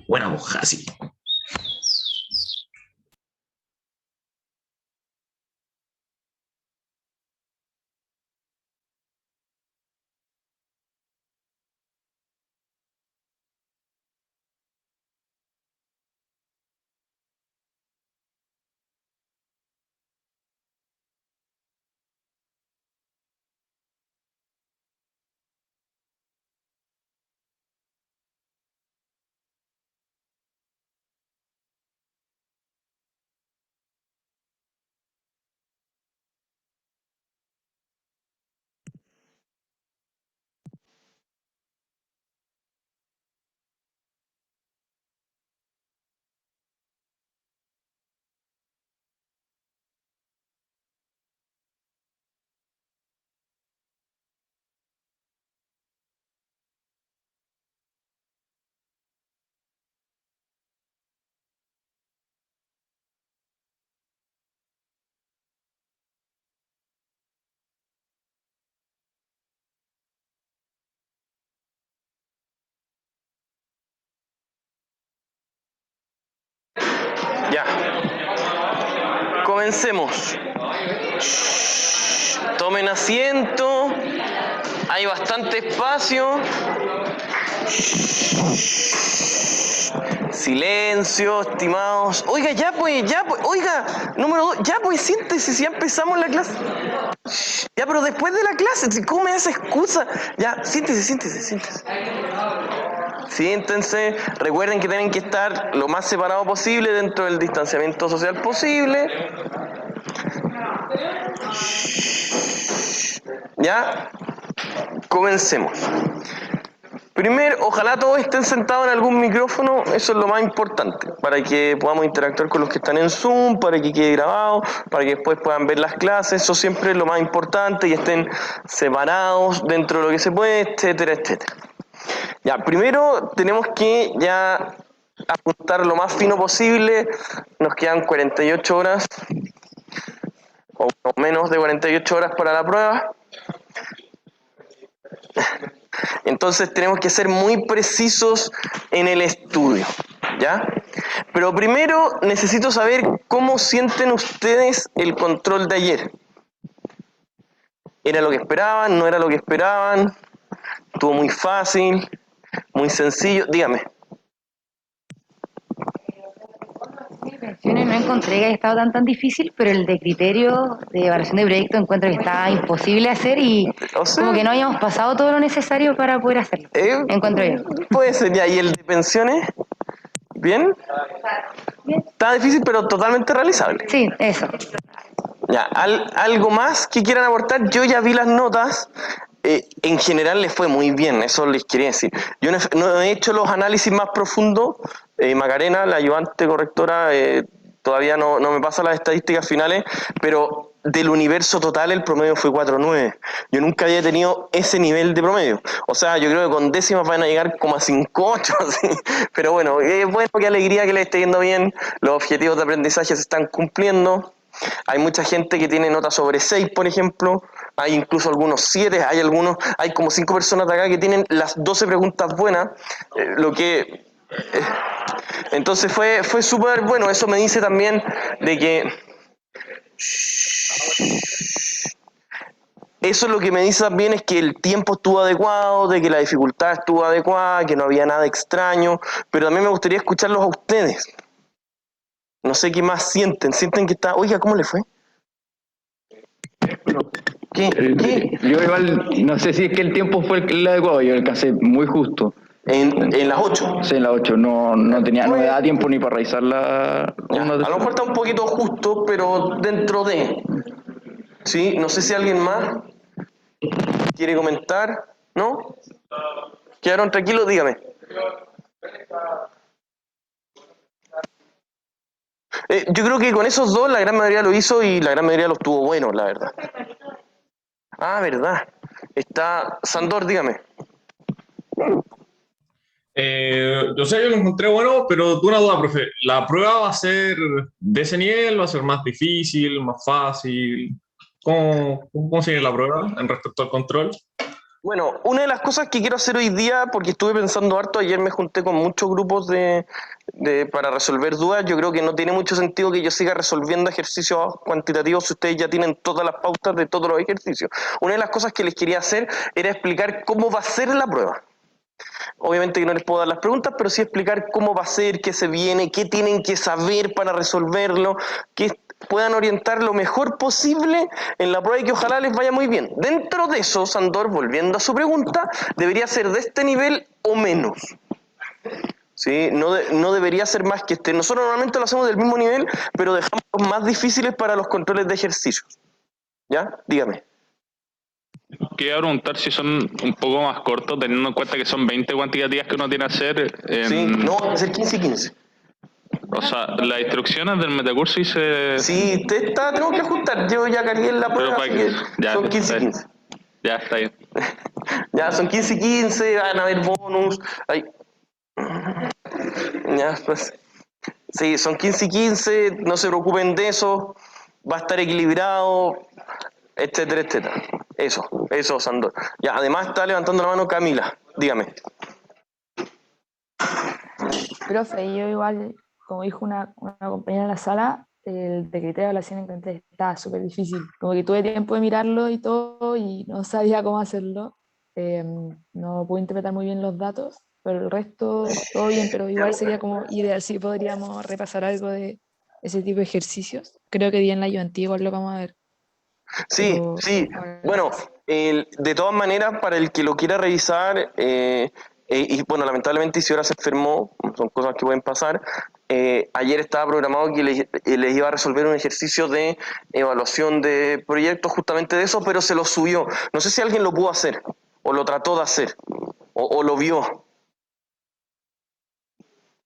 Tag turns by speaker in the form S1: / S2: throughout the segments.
S1: Buena hoja, sí. Ya. Comencemos. Tomen asiento. Hay bastante espacio. Silencio, estimados. Oiga, ya pues. Oiga, número 2, ya pues, siéntese, si ya empezamos la clase. Ya, pero después de la clase, si come esa excusa. Ya, siéntese. Siéntense, recuerden que tienen que estar lo más separado posible dentro del distanciamiento social posible. Ya, comencemos. Primero, ojalá todos estén sentados en algún micrófono, eso es lo más importante, para que podamos interactuar con los que están en Zoom, para que quede grabado, para que después puedan ver las clases, eso siempre es lo más importante, y estén separados dentro de lo que se puede, etcétera. Ya, primero tenemos que ya apuntar lo más fino posible, nos quedan 48 horas, o menos de 48 horas para la prueba. Entonces tenemos que ser muy precisos en el estudio, ¿ya? Pero primero necesito saber cómo sienten ustedes el control de ayer. ¿Era lo que esperaban? ¿No era lo que esperaban? ¿Estuvo muy fácil? ¿Muy sencillo? Dígame.
S2: No encontré que haya estado tan difícil, pero el de criterio de evaluación de proyecto encuentro que está imposible hacer y
S1: O sea,
S2: como que no hayamos pasado todo lo necesario para poder hacerlo. Encuentro yo.
S1: Puede ser, ya. ¿Y el de pensiones? ¿Bien?
S2: Bien.
S1: Está difícil, pero totalmente realizable.
S2: Sí, eso.
S1: Ya, ¿algo más que quieran aportar? Yo ya vi las notas. En general les fue muy bien, eso les quería decir. Yo no he hecho los análisis más profundos. Macarena, la ayudante correctora, todavía no me pasa las estadísticas finales, pero del universo total el promedio fue 4.9. Yo nunca había tenido ese nivel de promedio. O sea, yo creo que con décimas van a llegar como a 5.8, así. Pero bueno, bueno, qué alegría que les esté yendo bien. Los objetivos de aprendizaje se están cumpliendo. Hay mucha gente que tiene notas sobre 6, por ejemplo. Hay incluso algunos 7, hay como 5 personas de acá que tienen las 12 preguntas buenas, lo que... entonces fue súper bueno. Eso me dice también de que... Eso lo que me dice también es que el tiempo estuvo adecuado, de que la dificultad estuvo adecuada, que no había nada extraño, pero también me gustaría escucharlos a ustedes. No sé qué más sienten. Sienten que está... Oiga, ¿cómo le fue? ¿Qué?
S3: Yo igual, no sé si es que el tiempo fue el adecuado, yo alcancé muy justo.
S1: En las 8.
S3: Sí, en las 8, no me daba tiempo ni para revisar la...
S1: Ya, a lo mejor está un poquito justo, pero dentro de... ¿Sí? No sé si alguien más quiere comentar, ¿no? ¿Quedaron tranquilos? Dígame. Yo creo que con esos dos la gran mayoría lo hizo y la gran mayoría lo tuvo bueno, la verdad. Ah, verdad. Está... Sandor, dígame.
S4: Yo sé, yo lo encontré bueno, pero una duda, profe. ¿La prueba va a ser de ese nivel? ¿Va a ser más difícil, más fácil? ¿Cómo sigue la prueba en respecto al control?
S1: Bueno, una de las cosas que quiero hacer hoy día, porque estuve pensando harto, ayer me junté con muchos grupos para resolver dudas, yo creo que no tiene mucho sentido que yo siga resolviendo ejercicios cuantitativos si ustedes ya tienen todas las pautas de todos los ejercicios. Una de las cosas que les quería hacer era explicar cómo va a ser la prueba. Obviamente que no les puedo dar las preguntas, pero sí explicar cómo va a ser, qué se viene, qué tienen que saber para resolverlo, que puedan orientar lo mejor posible en la prueba y que ojalá les vaya muy bien. Dentro de eso, Sandor, volviendo a su pregunta, debería ser de este nivel o menos. ¿Sí? No debería ser más que este. Nosotros normalmente lo hacemos del mismo nivel, pero dejamos los más difíciles para los controles de ejercicios. ¿Ya? Dígame.
S5: Quería preguntar si son un poco más cortos, teniendo en cuenta que son 20 cuantitativas que uno tiene que hacer.
S1: Sí, no, va a ser 15 y 15.
S5: O sea, las instrucciones del metacurso dice...
S1: Sí, tengo que ajustar. Yo ya cargué en la prueba, así que
S5: ya,
S1: son 15 y 15.
S5: Ya, está bien.
S1: Ya, son 15 y 15, van a haber bonus. Ay. Ya, pues. Sí, son 15 y 15, no se preocupen de eso. Va a estar equilibrado, etcétera, etcétera. Eso, Sandor. Ya, además está levantando la mano Camila. Dígame.
S6: Profe, yo igual, como dijo una compañera en la sala, el de criterio de evaluación encontré estaba súper difícil. Como que tuve tiempo de mirarlo y todo y no sabía cómo hacerlo. No pude interpretar muy bien los datos, pero el resto todo bien, pero igual sería como ideal si podríamos repasar algo de ese tipo de ejercicios. Creo que día en la ayudantía igual lo vamos a ver.
S1: Sí,
S6: Pero,
S1: sí. Bueno, de todas maneras, para el que lo quiera revisar, y bueno, lamentablemente Isidora se enfermó, son cosas que pueden pasar. Ayer estaba programado que les iba a resolver un ejercicio de evaluación de proyectos justamente de eso, pero se lo subió. No sé si alguien lo pudo hacer, o lo trató de hacer, o lo vio.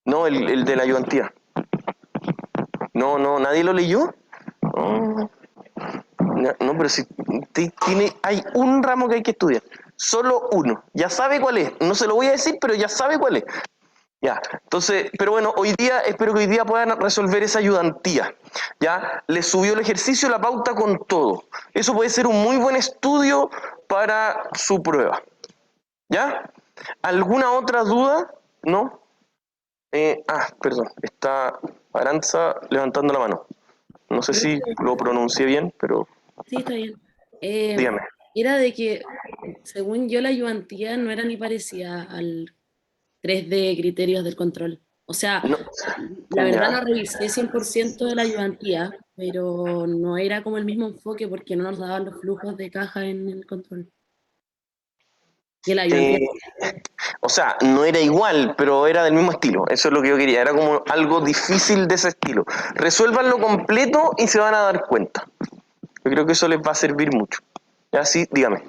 S1: No, el de la ayudantía. No, nadie lo leyó. No, pero si hay un ramo que hay que estudiar, solo uno, ya sabe cuál es, no se lo voy a decir, pero ya sabe cuál es. Ya, entonces, pero bueno, espero que hoy día puedan resolver esa ayudantía. Ya, les subió el ejercicio, la pauta con todo. Eso puede ser un muy buen estudio para su prueba. ¿Ya? ¿Alguna otra duda? ¿No? Perdón, está Aranza levantando la mano. No sé si lo pronuncié bien, pero
S7: Sí, está bien.
S1: dígame.
S7: Era de que, según yo, la ayudantía no era ni parecida al 3D criterios del control. O sea,
S1: No,
S7: la verdad
S1: ya.
S7: no revisé 100% de la ayudantía, pero no era como el mismo enfoque porque no nos daban los flujos de caja en el control. Y la ayudantía.
S1: O sea, no era igual, pero era del mismo estilo. Eso es lo que yo quería. Era como algo difícil de ese estilo. Resuélvanlo completo y se van a dar cuenta. Yo creo que eso les va a servir mucho. Ya, sí, dígame.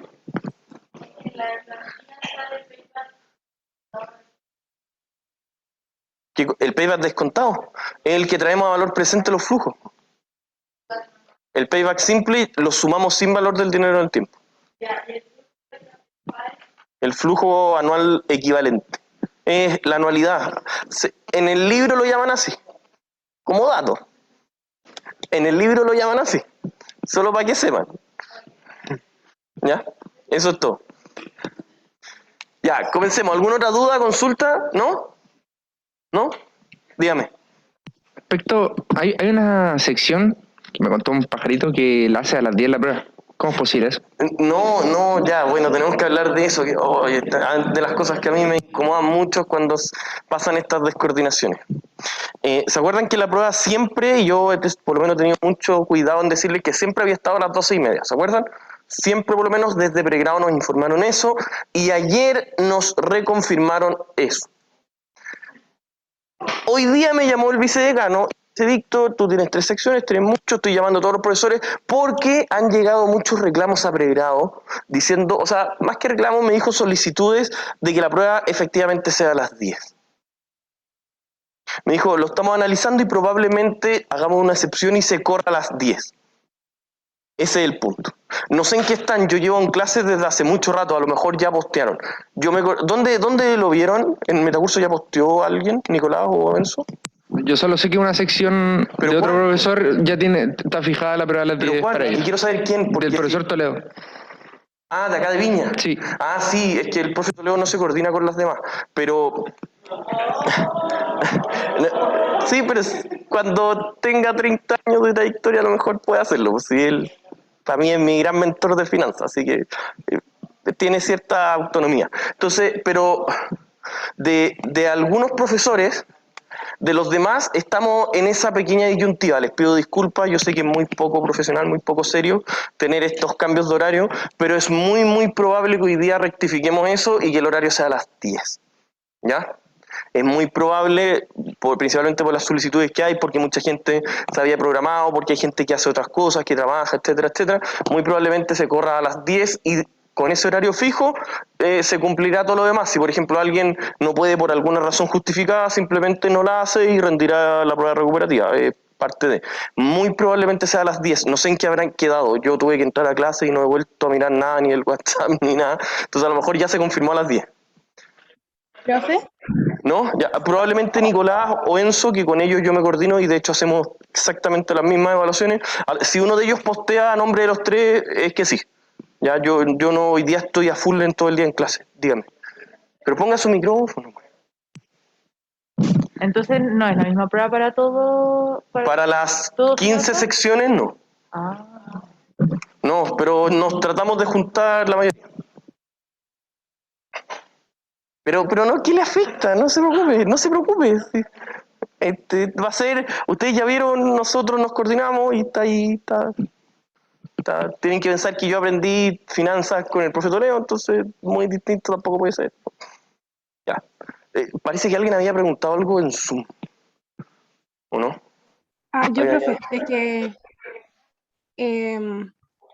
S1: ¿El payback descontado? Es el que traemos a valor presente los flujos. El payback simple lo sumamos sin valor del dinero en el tiempo. El flujo anual equivalente. Es la anualidad. En el libro lo llaman así, como dato. En el libro lo llaman así, solo para que sepan. ¿Ya? Eso es todo. Ya, comencemos. ¿Alguna otra duda, consulta? ¿No? ¿No? Dígame.
S3: Respecto, hay una sección que me contó un pajarito que la hace a las 10 la prueba. ¿Cómo es posible eso?
S1: No, ya, bueno, tenemos que hablar de eso, de las cosas que a mí me incomodan mucho cuando pasan estas descoordinaciones. ¿Se acuerdan que la prueba siempre, y yo por lo menos he tenido mucho cuidado en decirles que siempre había estado a las 12:30? ¿Se acuerdan? Siempre, por lo menos desde pregrado nos informaron eso, y ayer nos reconfirmaron eso. Hoy día me llamó el vicedecano. Dice: Víctor, tú tienes 3 secciones, tienes mucho, estoy llamando a todos los profesores porque han llegado muchos reclamos a pregrado diciendo, o sea, más que reclamos me dijo solicitudes de que la prueba efectivamente sea a las 10. Me dijo, lo estamos analizando y probablemente hagamos una excepción y se corra a las 10. Ese es el punto. No sé en qué están, yo llevo en clases desde hace mucho rato, a lo mejor ya postearon. ¿Dónde lo vieron? ¿En Metacurso ya posteó alguien, Nicolás o Enzo?
S3: Yo solo sé que una sección de otro profesor ya está fijada la prueba a las 10 para
S1: Y
S3: ellos.
S1: quiero saber quién.
S3: Del profesor Toledo.
S1: Ah, de acá de Viña.
S3: Sí.
S1: Ah, sí, es que el profe Toledo no se coordina con las demás, pero... Sí, pero cuando tenga 30 años de trayectoria a lo mejor puede hacerlo, pues sí, él para mí es mi gran mentor de finanzas, así que tiene cierta autonomía. Entonces, pero de algunos profesores, de los demás, estamos en esa pequeña disyuntiva. Les pido disculpas, yo sé que es muy poco profesional, muy poco serio tener estos cambios de horario, pero es muy probable que hoy día rectifiquemos eso y que el horario sea a las 10. ¿Ya? Es muy probable, principalmente por las solicitudes que hay, porque mucha gente se había programado, porque hay gente que hace otras cosas, que trabaja, etcétera, etcétera. Muy probablemente se corra a las 10 y con ese horario fijo se cumplirá todo lo demás. Si, por ejemplo, alguien no puede por alguna razón justificada, simplemente no la hace y rendirá la prueba recuperativa. Parte de. Muy probablemente sea a las 10. No sé en qué habrán quedado. Yo tuve que entrar a clase y no he vuelto a mirar nada, ni el WhatsApp, ni nada. Entonces, a lo mejor ya se confirmó a las 10.
S8: ¿Profe?
S1: ¿No? Ya, probablemente Nicolás o Enzo, que con ellos yo me coordino y de hecho hacemos exactamente las mismas evaluaciones. Si uno de ellos postea a nombre de los tres, es que sí. Ya, yo no, hoy día estoy a full en todo el día en clase, dígame. Pero ponga su micrófono.
S2: Entonces, no es la misma prueba para todo.
S1: Para las
S2: ¿Todos
S1: 15
S2: finanzas?
S1: secciones, no.
S2: Ah.
S1: No, pero nos tratamos de juntar la mayoría. Pero no, ¿qué le afecta? No se preocupe, no se preocupe. Sí. Va a ser, ustedes ya vieron, nosotros nos coordinamos y está ahí, tienen que pensar que yo aprendí finanzas con el profe Toledo, entonces muy distinto tampoco puede ser. Ya. Parece que alguien había preguntado algo en Zoom, ¿o no?
S8: Yo, profe, es que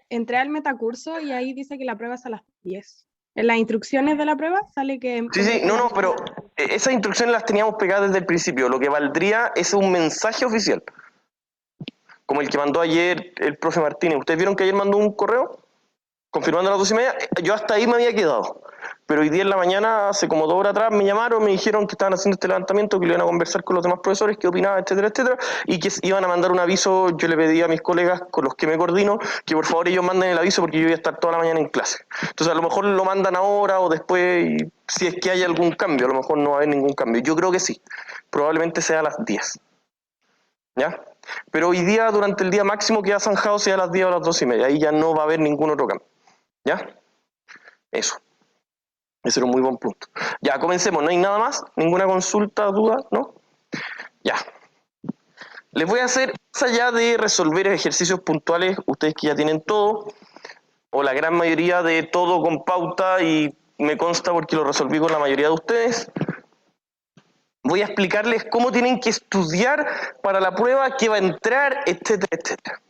S8: entré al metacurso y ahí dice que la prueba es a las 10. En las instrucciones de la prueba sale que...
S1: Sí, no, pero esas instrucciones las teníamos pegadas desde el principio. Lo que valdría es un mensaje oficial, como el que mandó ayer el profe Martínez. ¿Ustedes vieron que ayer mandó un correo confirmando a las 2:30? Yo hasta ahí me había quedado. Pero hoy día en la mañana, hace como 2 horas atrás, me llamaron, me dijeron que estaban haciendo este levantamiento, que lo iban a conversar con los demás profesores, qué opinaban, etcétera, etcétera, y que iban a mandar un aviso. Yo le pedí a mis colegas con los que me coordino que por favor ellos manden el aviso porque yo voy a estar toda la mañana en clase. Entonces a lo mejor lo mandan ahora o después, y si es que hay algún cambio, a lo mejor no va a haber ningún cambio. Yo creo que sí, probablemente sea a las 10. ¿Ya? Pero hoy día, durante el día máximo que ha zanjado, sea a las 10 o a las 2:30. Ahí ya no va a haber ningún otro cambio. ¿Ya? Eso. Ese era un muy buen punto. Ya, comencemos. ¿No hay nada más? ¿Ninguna consulta, duda? ¿No? Ya. Les voy a hacer, más allá de resolver ejercicios puntuales, ustedes que ya tienen todo, o la gran mayoría de todo con pauta, y me consta porque lo resolví con la mayoría de ustedes, voy a explicarles cómo tienen que estudiar para la prueba, qué va a entrar, etcétera, etcétera.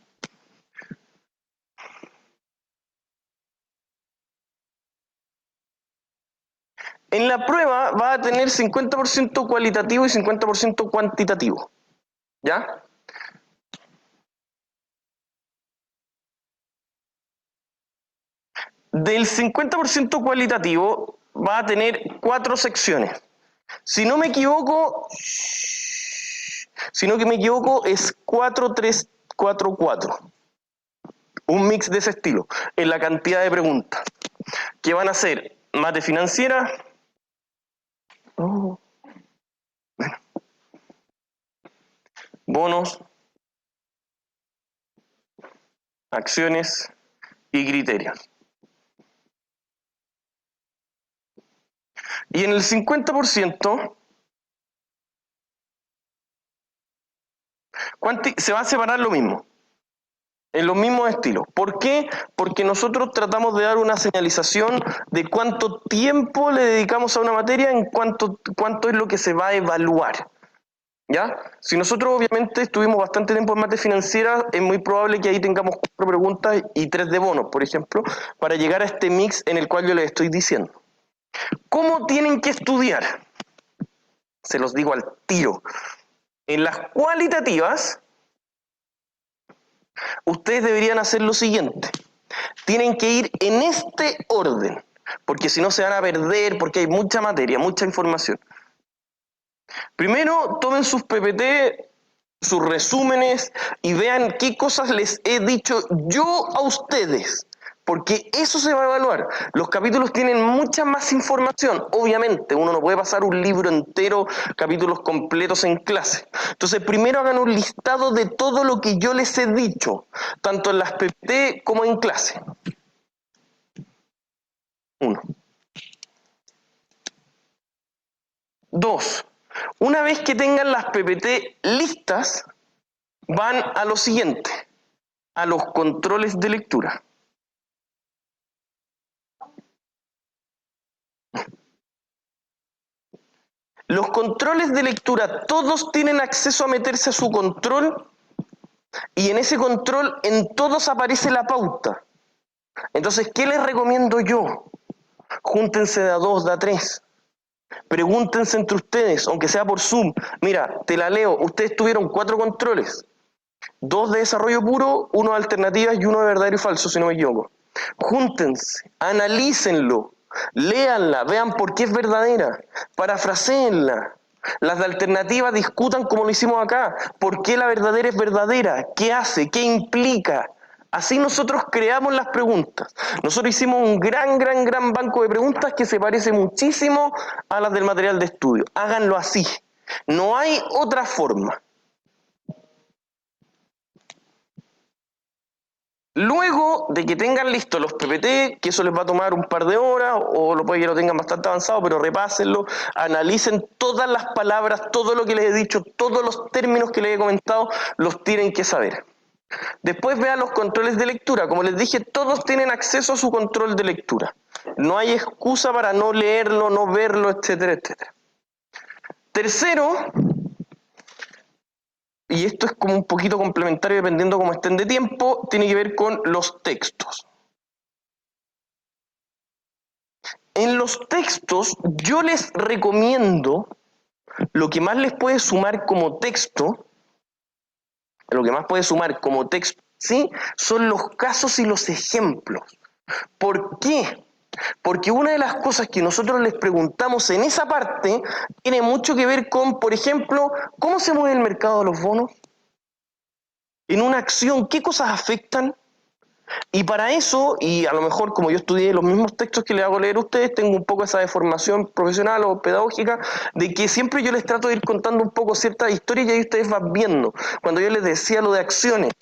S1: En la prueba va a tener 50% cualitativo y 50% cuantitativo. ¿Ya? Del 50% cualitativo va a tener 4 secciones. Si no me equivoco, es 4-3-4-4. Un mix de ese estilo, en la cantidad de preguntas. Que van a ser mate financiera. Bueno. Bonos, acciones y criterios. Y en el 50% se va a separar lo mismo, en los mismos estilos. ¿Por qué? Porque nosotros tratamos de dar una señalización de cuánto tiempo le dedicamos a una materia, en cuánto es lo que se va a evaluar. ¿Ya? Si nosotros obviamente estuvimos bastante tiempo en mate financiera, es muy probable que ahí tengamos 4 preguntas y 3 de bonos, por ejemplo, para llegar a este mix en el cual yo les estoy diciendo. ¿Cómo tienen que estudiar? Se los digo al tiro. En las cualitativas, ustedes deberían hacer lo siguiente. Tienen que ir en este orden, porque si no se van a perder, porque hay mucha materia, mucha información. Primero, tomen sus PPT, sus resúmenes, y vean qué cosas les he dicho yo a ustedes porque eso se va a evaluar. Los capítulos tienen mucha más información. Obviamente, uno no puede pasar un libro entero, capítulos completos en clase. Entonces, primero hagan un listado de todo lo que yo les he dicho, tanto en las PPT como en clase. 1. 2. Una vez que tengan las PPT listas, van a lo siguiente, a los controles de lectura. Los controles de lectura, todos tienen acceso a meterse a su control y en ese control en todos aparece la pauta. Entonces, ¿qué les recomiendo yo? Júntense de a 2, de a 3. Pregúntense entre ustedes, aunque sea por Zoom. Mira, te la leo. Ustedes tuvieron 4 controles. 2 de desarrollo puro, 1 de alternativas y 1 de verdadero y falso, si no me equivoco. Júntense, analícenlo, léanla, vean por qué es verdadera, parafraséenla. Las de alternativas discutan como lo hicimos acá. ¿Por qué la verdadera es verdadera? ¿Qué hace? ¿Qué implica? Así nosotros creamos las preguntas. Nosotros hicimos un gran banco de preguntas que se parece muchísimo a las del material de estudio. Háganlo así. No hay otra forma. Luego de que tengan listos los PPT, que eso les va a tomar un par de horas, o lo puede que lo tengan bastante avanzado, pero repásenlo, analicen todas las palabras, todo lo que les he dicho, todos los términos que les he comentado, los tienen que saber. Después vean los controles de lectura. Como les dije, todos tienen acceso a su control de lectura. No hay excusa para no leerlo, no verlo, etcétera, etcétera. Tercero, y esto es como un poquito complementario dependiendo cómo estén de tiempo, tiene que ver con los textos. En los textos yo les recomiendo lo que más les puede sumar como texto, ¿sí? Son los casos y los ejemplos. ¿Por qué? Porque una de las cosas que nosotros les preguntamos en esa parte tiene mucho que ver con, por ejemplo, ¿cómo se mueve el mercado de los bonos? En una acción, ¿qué cosas afectan? Y para eso, y a lo mejor como yo estudié los mismos textos que les hago leer a ustedes, tengo un poco esa deformación profesional o pedagógica, de que siempre yo les trato de ir contando un poco ciertas historias y ahí ustedes van viendo. Cuando yo les decía lo de acciones,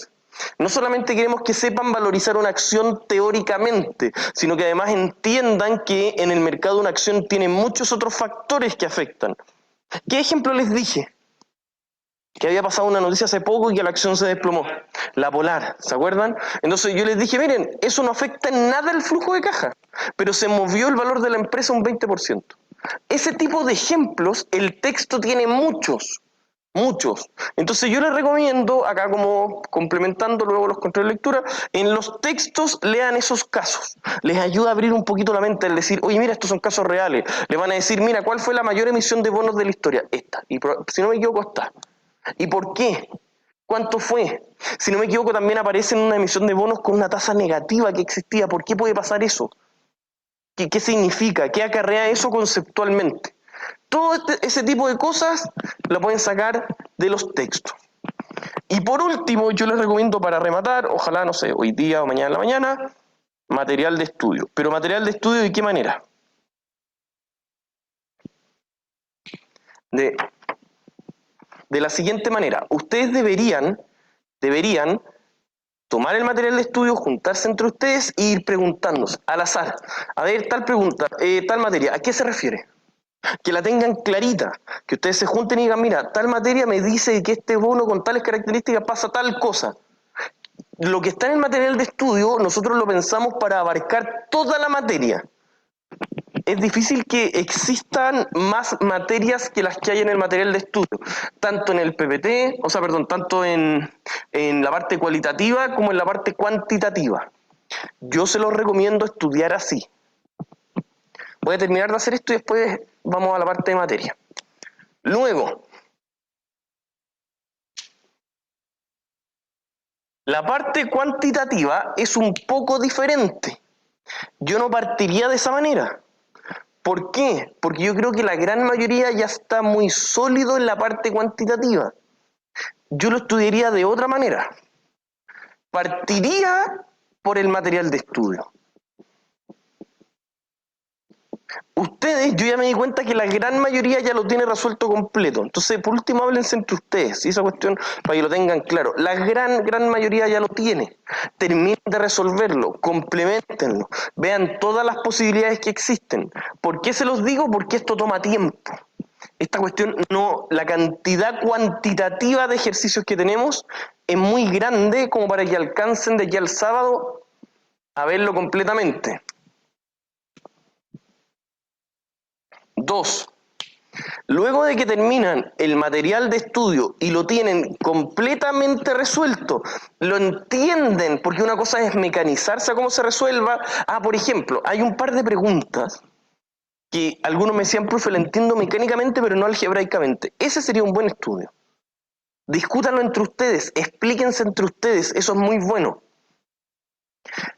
S1: no solamente queremos que sepan valorizar una acción teóricamente, sino que además entiendan que en el mercado una acción tiene muchos otros factores que afectan. ¿Qué ejemplo les dije? Que había pasado una noticia hace poco y que la acción se desplomó. La Polar, ¿se acuerdan? Entonces yo les dije, miren, eso no afecta en nada el flujo de caja, pero se movió el valor de la empresa un 20%. Ese tipo de ejemplos, el texto tiene muchos. Entonces yo les recomiendo, acá como complementando luego los controles de lectura, en los textos lean esos casos. Les ayuda a abrir un poquito la mente, al decir, oye, mira, estos son casos reales. Le van a decir, mira, ¿cuál fue la mayor emisión de bonos de la historia? Esta. Y si no me equivoco, está. ¿Y por qué? ¿Cuánto fue? Si no me equivoco, también aparece en una emisión de bonos con una tasa negativa que existía. ¿Por qué puede pasar eso? ¿Qué significa? ¿Qué acarrea eso conceptualmente? Todo ese tipo de cosas la pueden sacar de los textos. Y por último, yo les recomiendo para rematar, ojalá, no sé, hoy día o mañana en la mañana, material de estudio. Pero material de estudio, ¿de qué manera? De la siguiente manera. Ustedes deberían tomar el material de estudio, juntarse entre ustedes e ir preguntándose al azar. A ver, tal pregunta, tal materia, ¿a qué se refiere? Que la tengan clarita, que ustedes se junten y digan, mira, tal materia me dice que este bono con tales características pasa tal cosa. Lo que está en el material de estudio, nosotros lo pensamos para abarcar toda la materia. Es difícil que existan más materias que las que hay en el material de estudio, tanto en el PPT, tanto en la parte cualitativa como en la parte cuantitativa. Yo se los recomiendo estudiar así. Voy a terminar de hacer esto y después vamos a la parte de materia. Luego, la parte cuantitativa es un poco diferente. Yo no partiría de esa manera. ¿Por qué? Porque yo creo que la gran mayoría ya está muy sólido en la parte cuantitativa. Yo lo estudiaría de otra manera. Partiría por el material de estudio. Ustedes, yo ya me di cuenta que la gran mayoría ya lo tiene resuelto completo. Entonces, por último, háblense entre ustedes. Y esa cuestión, para que lo tengan claro. La gran mayoría ya lo tiene. Terminen de resolverlo, complementenlo, vean todas las posibilidades que existen. ¿Por qué se los digo? Porque esto toma tiempo. Esta cuestión, no, la cantidad cuantitativa de ejercicios que tenemos es muy grande como para que alcancen de aquí al sábado a verlo completamente. 2. Luego de que terminan el material de estudio y lo tienen completamente resuelto, lo entienden, porque una cosa es mecanizarse a cómo se resuelva. Por ejemplo, hay un par de preguntas que algunos me decían, profe, lo entiendo mecánicamente, pero no algebraicamente. Ese sería un buen estudio. Discútanlo entre ustedes, explíquense entre ustedes, eso es muy bueno.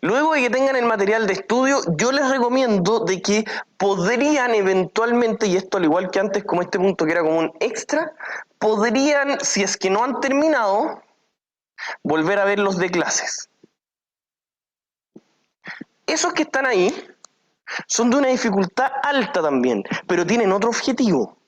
S1: Luego de que tengan el material de estudio, yo les recomiendo de que podrían eventualmente, y esto al igual que antes, como este punto que era como un extra, podrían, si es que no han terminado, volver a ver los de clases. Esos que están ahí son de una dificultad alta también, pero tienen otro objetivo.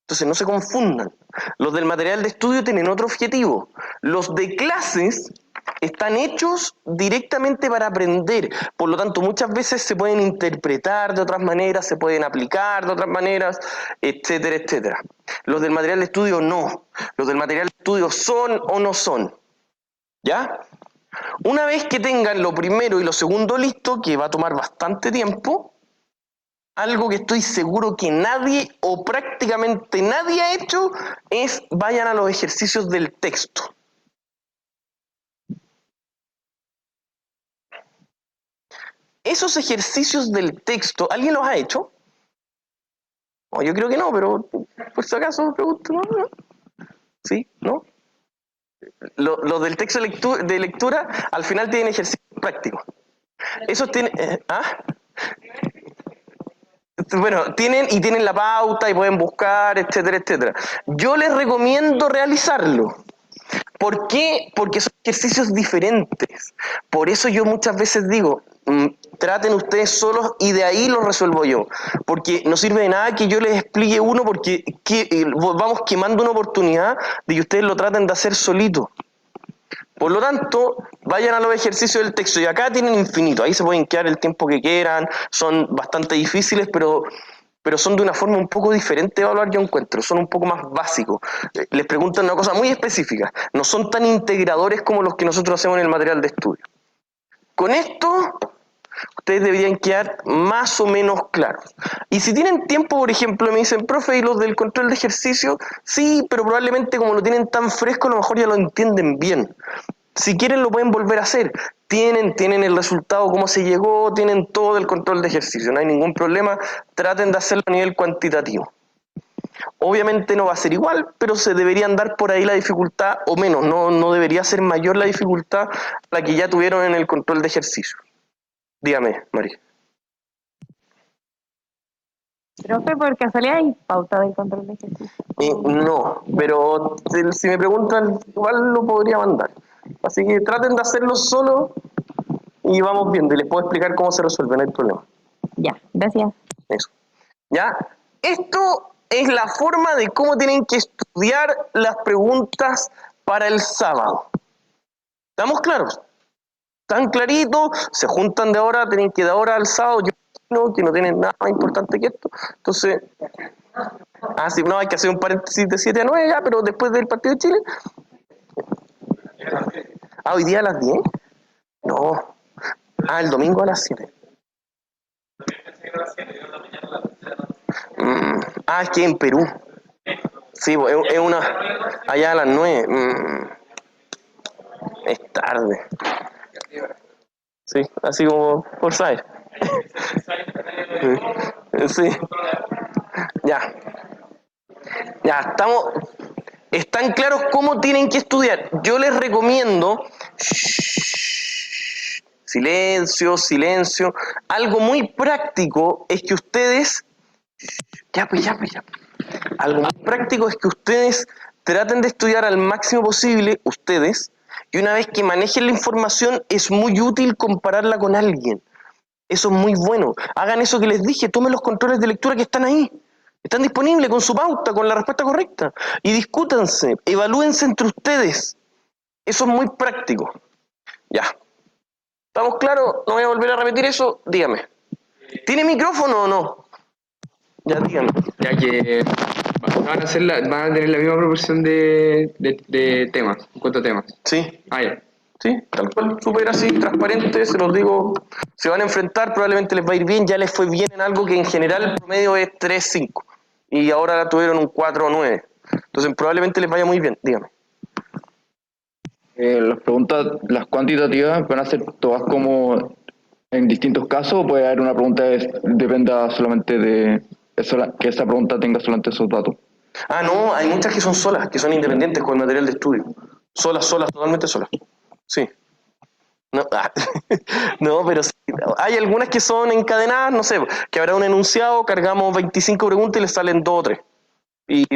S1: Entonces no se confundan. Los del material de estudio tienen otro objetivo. Los de clases están hechos directamente para aprender. Por lo tanto, muchas veces se pueden interpretar de otras maneras, se pueden aplicar de otras maneras, etcétera, etcétera. Los del material de estudio no. Los del material de estudio son o no son. ¿Ya? Una vez que tengan lo primero y lo segundo listo, que va a tomar bastante tiempo, algo que estoy seguro que nadie o prácticamente nadie ha hecho es vayan a los ejercicios del texto. Esos ejercicios del texto, ¿alguien los ha hecho? Yo creo que no, pero por si acaso pregunto, ¿no? ¿Sí? ¿No? Los del texto de lectura al final tienen ejercicios prácticos. Esos tienen... Bueno, tienen la pauta y pueden buscar, etcétera, etcétera. Yo les recomiendo realizarlo. ¿Por qué? Porque son ejercicios diferentes. Por eso yo muchas veces digo, traten ustedes solos y de ahí lo resuelvo yo. Porque no sirve de nada que yo les explique uno porque vamos quemando una oportunidad de que ustedes lo traten de hacer solitos. Por lo tanto, vayan a los ejercicios del texto y acá tienen infinito, ahí se pueden quedar el tiempo que quieran, son bastante difíciles, pero son de una forma un poco diferente de evaluar, yo encuentro, son un poco más básicos. Les preguntan una cosa muy específica, no son tan integradores como los que nosotros hacemos en el material de estudio. Con esto, ustedes deberían quedar más o menos claros. Y si tienen tiempo, por ejemplo, me dicen, profe, ¿y los del control de ejercicio? Sí, pero probablemente como lo tienen tan fresco, a lo mejor ya lo entienden bien. Si quieren lo pueden volver a hacer. Tienen el resultado, cómo se llegó, tienen todo el control de ejercicio, no hay ningún problema. Traten de hacerlo a nivel cuantitativo. Obviamente no va a ser igual, pero se deberían dar por ahí la dificultad, o menos, no debería ser mayor la dificultad a la que ya tuvieron en el control de ejercicio. Dígame, María.
S2: Profe, por casualidad hay pauta del control de ejercicio.
S1: No, pero si me preguntan, igual lo podría mandar. Así que traten de hacerlo solo y vamos viendo. Y les puedo explicar cómo se resuelve, no hay problema.
S2: Ya, gracias.
S1: Eso. ¿Ya? Esto es la forma de cómo tienen que estudiar las preguntas para el sábado. ¿Estamos claros? ¿Están claritos? Se juntan de ahora, tienen que de ahora al sábado. Yo no, que no tienen nada más importante que esto. Entonces, sí, no, hay que hacer un paréntesis de 7 a 9 ya, pero después del partido de Chile. ¿Hoy día a las 10? No. El domingo a las 7. Es que en Perú. Sí, es una... Allá a las 9. Es tarde. Sí, así como por saber. Sí. Ya, estamos... ¿Están claros cómo tienen que estudiar? Yo les recomiendo... Silencio. Algo muy práctico es que ustedes... Ya. Algo muy práctico es que ustedes traten de estudiar al máximo posible, ustedes, Y una vez que manejen la información, es muy útil compararla con alguien. Eso es muy bueno. Hagan eso que les dije, tomen los controles de lectura que están ahí. Están disponibles con su pauta, con la respuesta correcta. Y discútanse, evalúense entre ustedes. Eso es muy práctico. Ya. ¿Estamos claros? No voy a volver a repetir eso. Dígame. ¿Tiene micrófono o no? Ya, dígame.
S3: Ya que van a tener la misma proporción de temas, en cuanto a temas.
S1: Sí.
S3: Ah, ya.
S1: Sí, tal cual, súper así, transparente, se los digo. Se van a enfrentar, probablemente les va a ir bien. Ya les fue bien en algo que en general el promedio es 3.5. Y ahora tuvieron un 4 o 9. Entonces probablemente les vaya muy bien. Dígame.
S9: Las preguntas, las cuantitativas, van a ser todas como en distintos casos, o puede haber una pregunta que dependa solamente de que esa pregunta tenga solamente esos datos.
S1: Ah, no, hay muchas que son solas, que son independientes con material de estudio. Solas, totalmente solas. Sí. No, no, pero sí. Hay algunas que son encadenadas, no sé, que habrá un enunciado, cargamos 25 preguntas y les salen 2 o 3. Y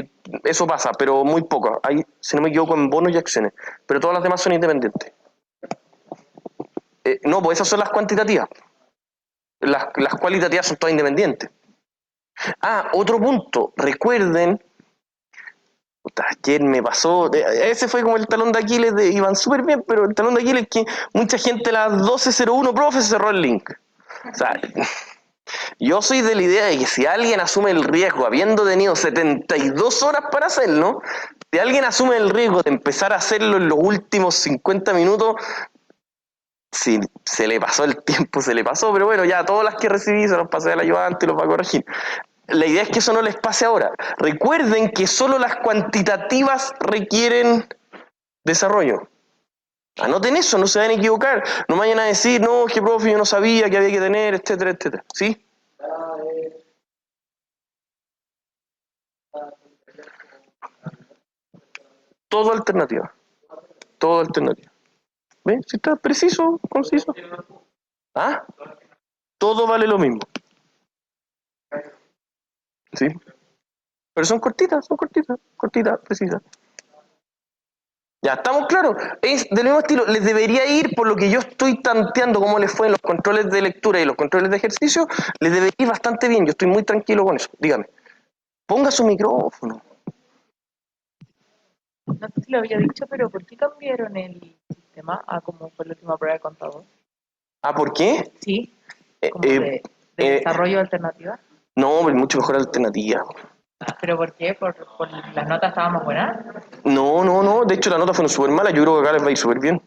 S1: eso pasa, pero muy poco. Hay, si no me equivoco, en bonos y acciones. Pero todas las demás son independientes. No, pues esas son las cuantitativas. Las cualitativas son todas independientes. Ah, otro punto. Recuerden, ayer me pasó, ese fue como el talón de Aquiles, iban súper bien, pero el talón de Aquiles es que mucha gente a las 12:01, profe, cerró el link. O sea, yo soy de la idea de que si alguien asume el riesgo, habiendo tenido 72 horas para hacerlo, si alguien asume el riesgo de empezar a hacerlo en los últimos 50 minutos, si se le pasó el tiempo, se le pasó, pero bueno, ya todas las que recibí se los pasé al ayudante y los va a corregir. La idea es que eso no les pase ahora. Recuerden que solo las cuantitativas requieren desarrollo. Anoten eso, no se vayan a equivocar. No vayan a decir, no, que profe, yo no sabía que había que tener, etcétera, etcétera. ¿Sí? Todo alternativa. Todo alternativa. ¿Ven? Si está preciso, conciso. ¿Ah? Todo vale lo mismo. ¿Sí? Pero son cortitas, precisas. Ya, ¿estamos claros? Es del mismo estilo. Les debería ir, por lo que yo estoy tanteando cómo les fue en los controles de lectura y los controles de ejercicio, les debería ir bastante bien. Yo estoy muy tranquilo con eso. Dígame. Ponga su micrófono.
S10: No sé si lo había dicho, pero ¿por qué cambiaron el sistema a como fue la última prueba de contador?
S1: ¿Ah, por qué?
S10: Sí, como de desarrollo alternativa.
S1: No, hombre, mucho mejor alternativa.
S10: ¿Pero por qué? ¿Por las notas estaban más buenas?
S1: No. De hecho, las notas fueron súper malas. Yo creo que acá les va a ir súper bien.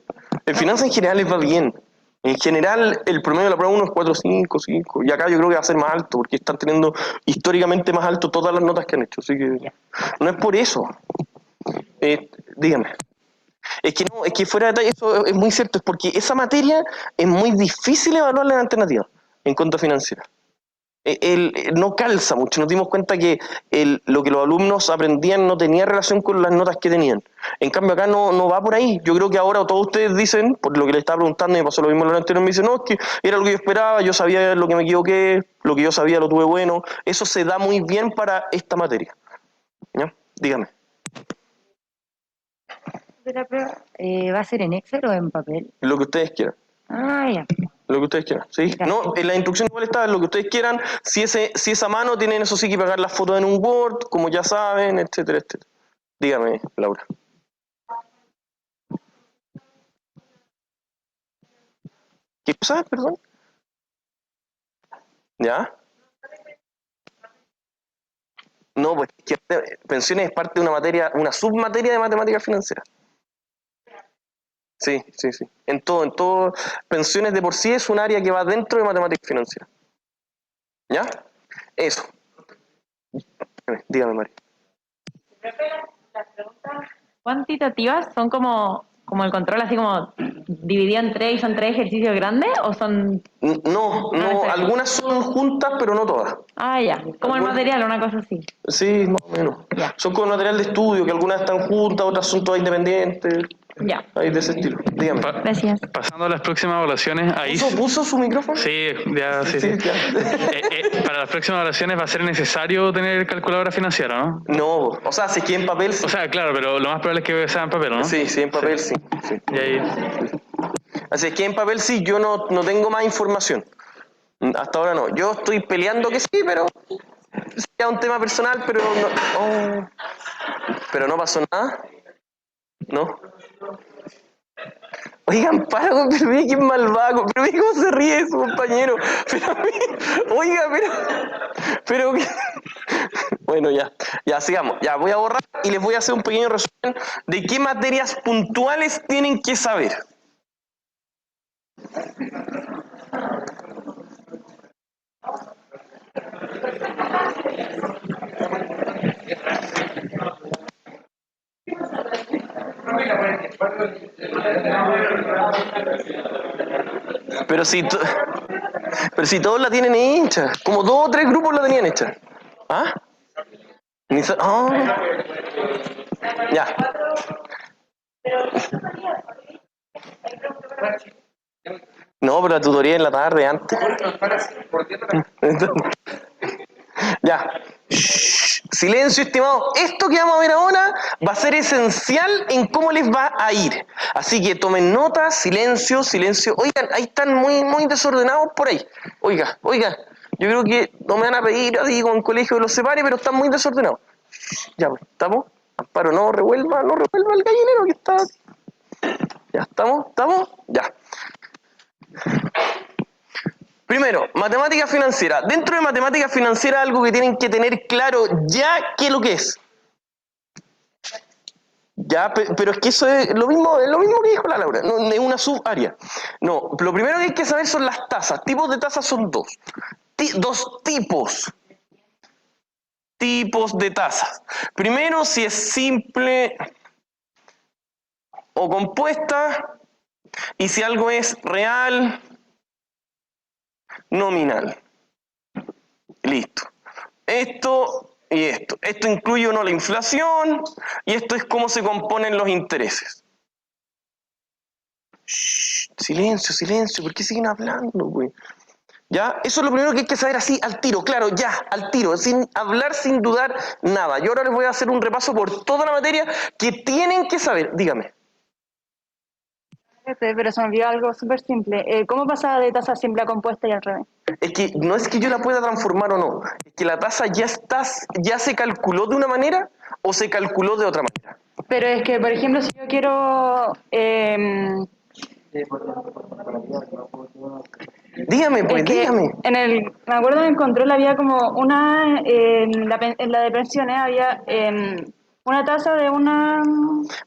S1: En finanzas en general les va bien. En general, el promedio de la prueba 1 es 4.5, 5. Y acá yo creo que va a ser más alto, porque están teniendo históricamente más alto todas las notas que han hecho. Así que no es por eso. Dígame. Es que fuera de detalle, eso es muy cierto. Es porque esa materia es muy difícil evaluarla en alternativa, en cuenta financiera. No calza mucho. Nos dimos cuenta que lo que los alumnos aprendían no tenía relación con las notas que tenían. En cambio acá no va por ahí. Yo creo que ahora todos ustedes dicen, por lo que les estaba preguntando, y me pasó lo mismo en el anterior, me dicen, no, es que era lo que yo esperaba, yo sabía lo que me equivoqué, lo que yo sabía lo tuve bueno. Eso se da muy bien para esta materia. ¿Ya? Dígame.
S2: ¿De la prueba? ¿Va a ser en Excel o en papel?
S1: Lo que ustedes quieran.
S2: Ah, ya.
S1: Lo que ustedes quieran, ¿sí? No, en la instrucción igual está lo que ustedes quieran. Si es a mano, tienen eso sí que pegar las fotos en un Word, como ya saben, etcétera, etcétera. Dígame, Laura. ¿Qué cosa? Perdón. ¿Ya? No, pues que pensiones es parte de una materia, una submateria de matemática financiera. Sí. En todo, pensiones de por sí es un área que va dentro de matemática financiera. ¿Ya? Eso. Dígame, María.
S10: Las preguntas cuantitativas son como el control, así como dividido en 3 y son 3 ejercicios grandes, ¿o son...?
S1: No, algunas son juntas, pero no todas.
S10: Ah, ya, como el material, una cosa así.
S1: Sí, más o menos.
S10: Ya.
S1: Son como material de estudio, que algunas están juntas, otras son todas independientes,
S10: Ya.
S1: Ahí de ese estilo. Dígame.
S10: Gracias.
S5: Pasando a las próximas evaluaciones, ahí...
S1: ¿Puso su micrófono?
S5: Sí, ya, sí.
S1: Ya.
S5: Para las próximas evaluaciones va a ser necesario tener calculadora financiera, ¿no?
S1: No, o sea, si quiere en papel, sí.
S5: O sea, claro, pero lo más probable es que sea en papel, ¿no?
S1: Sí, en papel, sí.
S5: Y ahí...
S1: Así es que en papel sí, yo no tengo más información. Hasta ahora no. Yo estoy peleando que sí, pero es un tema personal, pero no, pero no pasó nada. ¿No? Oigan, pero mire qué malvado, pero mire cómo se ríe su compañero. Oiga, pero bueno, ya sigamos. Ya voy a borrar y les voy a hacer un pequeño resumen de qué materias puntuales tienen que saber. Pero si todos la tienen hecha, como 2 o 3 grupos la tenían hecha. ¿Ah? Ya. No, pero la tutoría en la tarde antes. Ya. Shh. Silencio, estimado. Esto que vamos a ver ahora va a ser esencial en cómo les va a ir. Así que tomen nota, silencio. Oigan, ahí están muy desordenados por ahí. Oiga. Yo creo que no me van a pedir así con el colegio que los separe, pero están muy desordenados. Ya, pues, ¿estamos? Amparo, no revuelva el gallinero que está. Ya, ¿estamos? Ya. Primero, matemática financiera. Dentro de matemática financiera algo que tienen que tener claro ya qué es lo que es. Ya, pero es que eso es lo mismo que dijo la Laura, no es una subárea. No, lo primero que hay que saber son las tasas. Tipos de tasas son 2. 2 tipos. Tipos de tasas. Primero, si es simple o compuesta, y si algo es real, nominal. Listo. Esto y esto. Esto incluye o no la inflación, y esto es cómo se componen los intereses. Shh, silencio, ¿por qué siguen hablando, güey? ¿Ya? Eso es lo primero que hay que saber así, al tiro, claro, ya, al tiro, sin hablar, sin dudar, nada. Yo ahora les voy a hacer un repaso por toda la materia que tienen que saber. Dígame.
S10: Pero se me olvidó algo súper simple. ¿Cómo pasa de tasa simple a compuesta y al revés?
S1: Es que no es que yo la pueda transformar o no, es que la tasa ya se calculó de una manera o se calculó de otra manera.
S10: Pero es que, por ejemplo, si yo quiero...
S1: Dígame, pues, dígame.
S10: Me acuerdo en el control había como una... en la de pensiones había una tasa de una...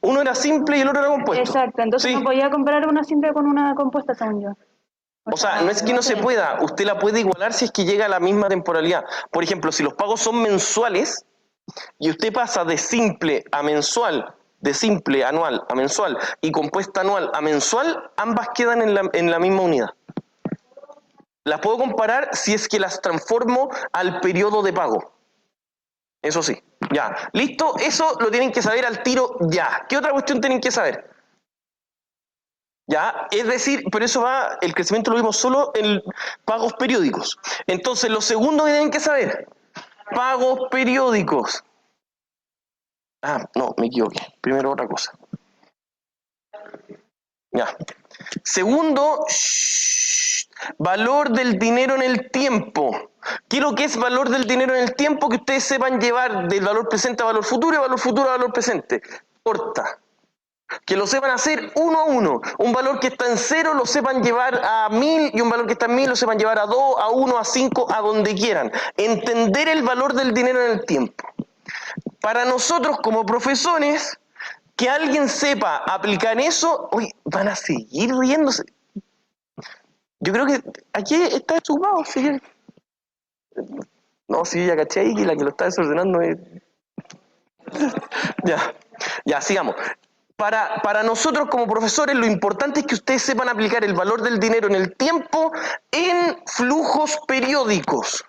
S1: Uno era simple y el otro era compuesto.
S10: Exacto, entonces
S1: Sí.
S10: no podía comparar una simple con una compuesta, según yo.
S1: O sea, no es que no se pueda, usted la puede igualar si es que llega a la misma temporalidad. Por ejemplo, si los pagos son mensuales y usted pasa de simple a mensual, de simple anual a mensual y compuesta anual a mensual, ambas quedan en la misma unidad. Las puedo comparar si es que las transformo al periodo de pago. Eso sí, ya. ¿Listo? Eso lo tienen que saber al tiro ya. ¿Qué otra cuestión tienen que saber? ¿Ya? Es decir, pero eso va, el crecimiento lo vimos solo en pagos periódicos. Entonces, lo segundo que tienen que saber, pagos periódicos. Ah, no, me equivoqué. Primero otra cosa. Ya. Segundo, valor del dinero en el tiempo. ¿Qué es lo que es valor del dinero en el tiempo? Que ustedes sepan llevar del valor presente a valor futuro y valor futuro a valor presente. Corta. Que lo sepan hacer uno a uno. Un valor que está en 0 lo sepan llevar a 1000 y un valor que está en 1000 lo sepan llevar a 2, a 1, a 5, a donde quieran. Entender el valor del dinero en el tiempo. Para nosotros como profesores, que alguien sepa aplicar eso, hoy van a seguir riéndose. Yo creo que aquí está desocupado, señor. No, sí, ya caché ahí que la que lo está desordenando es... Ya, sigamos. Para nosotros como profesores lo importante es que ustedes sepan aplicar el valor del dinero en el tiempo en flujos periódicos.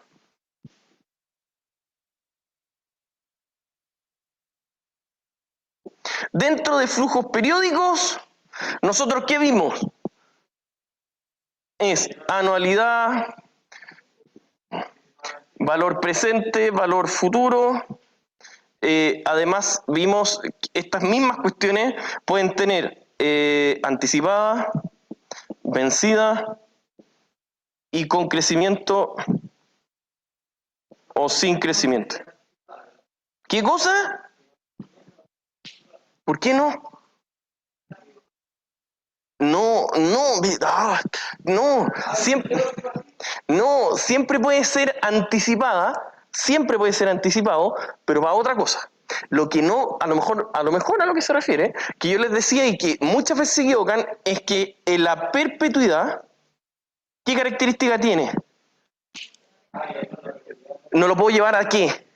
S1: Dentro de flujos periódicos, ¿nosotros qué vimos? Es anualidad, valor presente, valor futuro. Además, vimos que estas mismas cuestiones pueden tener anticipada, vencida y con crecimiento o sin crecimiento. ¿Qué cosa? ¿Por qué no? Siempre puede ser anticipada, siempre puede ser anticipado, pero va a otra cosa. Lo que no, a lo mejor a lo que se refiere, que yo les decía y que muchas veces se equivocan, es que en la perpetuidad, ¿qué característica tiene? No lo puedo llevar a qué,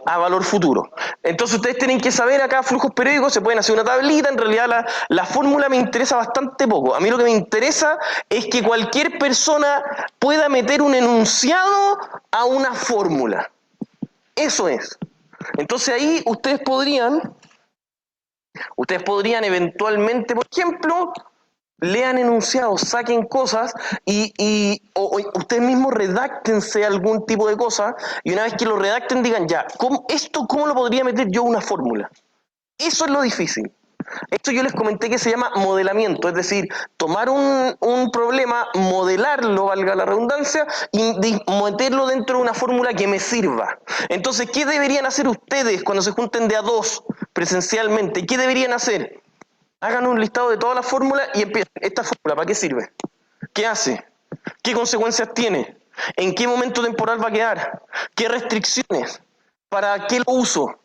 S1: a valor futuro. Entonces ustedes tienen que saber acá flujos periódicos, se pueden hacer una tablita, en realidad la fórmula me interesa bastante poco. A mí lo que me interesa es que cualquier persona pueda meter un enunciado a una fórmula. Eso es. Entonces ahí ustedes podrían eventualmente, por ejemplo, lean enunciados, saquen cosas o ustedes mismos redáctense algún tipo de cosa y una vez que lo redacten digan ya, ¿cómo lo podría meter yo a una fórmula? Eso es lo difícil. Esto yo les comenté que se llama modelamiento, es decir, tomar un problema, modelarlo, valga la redundancia, y meterlo dentro de una fórmula que me sirva. Entonces, ¿qué deberían hacer ustedes cuando se junten de a dos presencialmente? ¿Qué deberían hacer? Hagan un listado de todas las fórmulas y empiecen. ¿Esta fórmula para qué sirve? ¿Qué hace? ¿Qué consecuencias tiene? ¿En qué momento temporal va a quedar? ¿Qué restricciones? ¿Para qué lo uso?